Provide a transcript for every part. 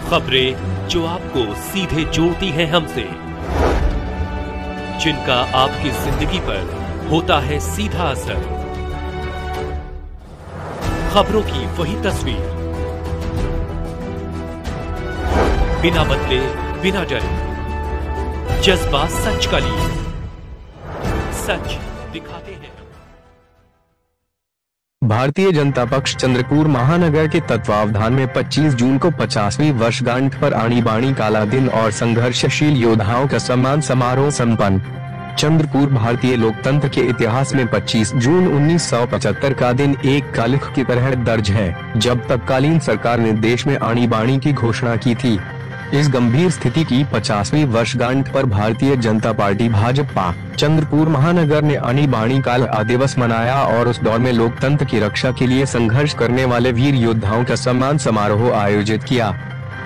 खबरें जो आपको सीधे जोड़ती हैं हमसे, जिनका आपकी जिंदगी पर होता है सीधा असर। खबरों की वही तस्वीर, बिना बदले बिना डरे, जज्बा सच का लिए, सच दिखाते हैं। भारतीय जनता पक्ष चंद्रपुर महानगर के तत्वावधान में 25 जून को 50वीं वर्षगांठ पर आनी-बानी काला दिन और संघर्षशील योद्धाओं का सम्मान समारोह संपन्न। चंद्रपुर भारतीय लोकतंत्र के इतिहास में 25 जून 1975 का दिन एक कालिख की तरह दर्ज है, जब तत्कालीन सरकार ने देश में आनी-बानी की घोषणा की थी। इस गंभीर स्थिति की 50वीं वर्षगांठ पर भारतीय जनता पार्टी भाजपा चंद्रपुर महानगर ने आनी-बानी काला दिवस मनाया और उस दौर में लोकतंत्र की रक्षा के लिए संघर्ष करने वाले वीर योद्धाओं का सम्मान समारोह आयोजित किया।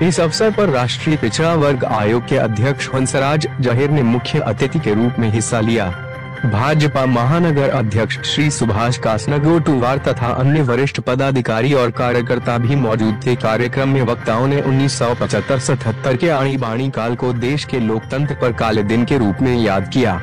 इस अवसर पर राष्ट्रीय पिछड़ा वर्ग आयोग के अध्यक्ष हंसराज जहीर ने मुख्य अतिथि के रूप में हिस्सा लिया। भाजपा महानगर अध्यक्ष श्री सुभाष कासनगोटुवार तथा अन्य वरिष्ठ पदाधिकारी और कार्यकर्ता भी मौजूद थे। कार्यक्रम में वक्ताओं ने 1975-77 के आनी-बानी काल को देश के लोकतंत्र पर काले दिन के रूप में याद किया।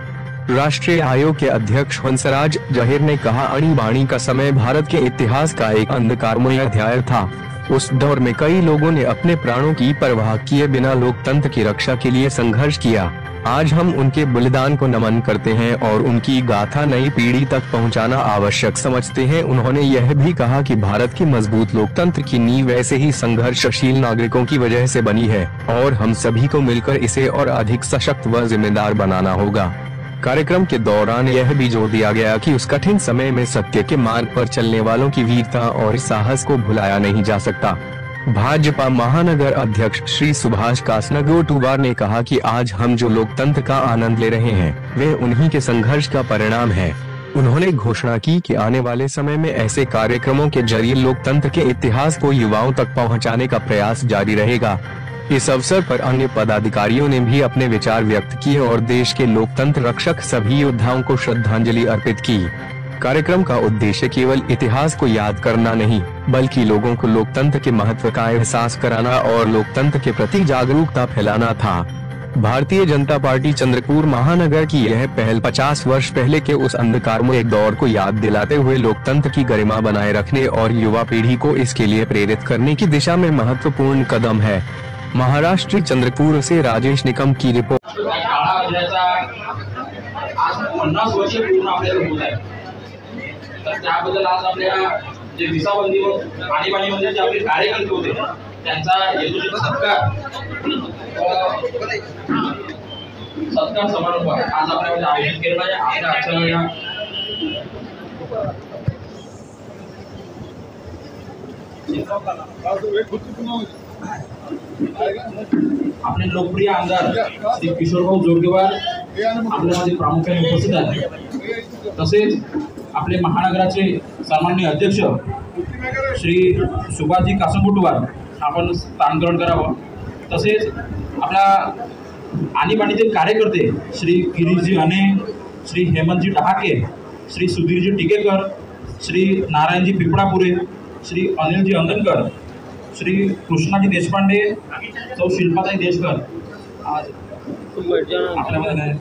राष्ट्रीय आयोग के अध्यक्ष हंसराज जहीर ने कहा, आनी-बानी का समय भारत के इतिहास का एक अंधकारमय अध्याय था। उस दौर में कई लोगों ने अपने प्राणों की परवाह किए बिना लोकतंत्र की रक्षा के लिए संघर्ष किया। आज हम उनके बलिदान को नमन करते हैं और उनकी गाथा नई पीढ़ी तक पहुंचाना आवश्यक समझते हैं। उन्होंने यह भी कहा कि भारत की मजबूत लोकतंत्र की नींव ऐसे ही संघर्षशील नागरिकों की वजह से बनी है और हम सभी को मिलकर इसे और अधिक सशक्त व जिम्मेदार बनाना होगा। कार्यक्रम के दौरान यह भी जोर दिया गया कि उस कठिन समय में सत्य के मार्ग पर चलने वालों की वीरता और साहस को भुलाया नहीं जा सकता। भाजपा महानगर अध्यक्ष श्री सुभाष कासनगोटुवार ने कहा कि आज हम जो लोकतंत्र का आनंद ले रहे हैं, वे उन्हीं के संघर्ष का परिणाम है। उन्होंने घोषणा की कि आने वाले समय में ऐसे कार्यक्रमों के जरिए लोकतंत्र के इतिहास को युवाओं तक पहुंचाने का प्रयास जारी रहेगा। इस अवसर पर अन्य पदाधिकारियों ने भी अपने विचार व्यक्त किए और देश के लोकतंत्र रक्षक सभी योद्धाओं को श्रद्धांजलि अर्पित की। कार्यक्रम का उद्देश्य केवल इतिहास को याद करना नहीं, बल्कि लोगों को लोकतंत्र के महत्व का एहसास कराना और लोकतंत्र के प्रति जागरूकता फैलाना था। भारतीय जनता पार्टी चंद्रपुर महानगर की यह पहल 50 वर्ष पहले के उस अंधकारमय दौर को याद दिलाते हुए लोकतंत्र की गरिमा बनाए रखने और युवा पीढ़ी को इसके लिए प्रेरित करने की दिशा में महत्वपूर्ण कदम है। महाराष्ट्र चंद्रपुर से राजेश निकम की रिपोर्ट। तर त्याबद्दल आज आपल्या जे दिसाबंदी आणीबाणीमध्ये जे आपले कार्यकर्ते होते त्यांचा यशस्वी सत्कार समारंभ आज आपल्यामध्ये आयोजित केलेला आहे। आपल्या आजच्या अपने लोकप्रिय आमदार श्री किशोरभाऊ जोरगेवार आपल्यामध्ये प्रामुख्याने उपस्थित आहेत। तसेच आपले महानगराचे सन्माननीय अध्यक्ष श्री सुभाषजी कासनगोटुवार आपण स्थान ग्रहण करावं। तसेच आपल्या आणीबाणीचे कार्यकर्ते श्री गिरीशजी अने, श्री हेमंतजी डहाके, श्री सुधीरजी टिकेकर, श्री नारायणजी पिपळापुरे, श्री अनिलजी अंगणकर, श्री कृष्णाजी देशपांडे, सौ शिल्पाताई देशकर आज आपल्यामध्ये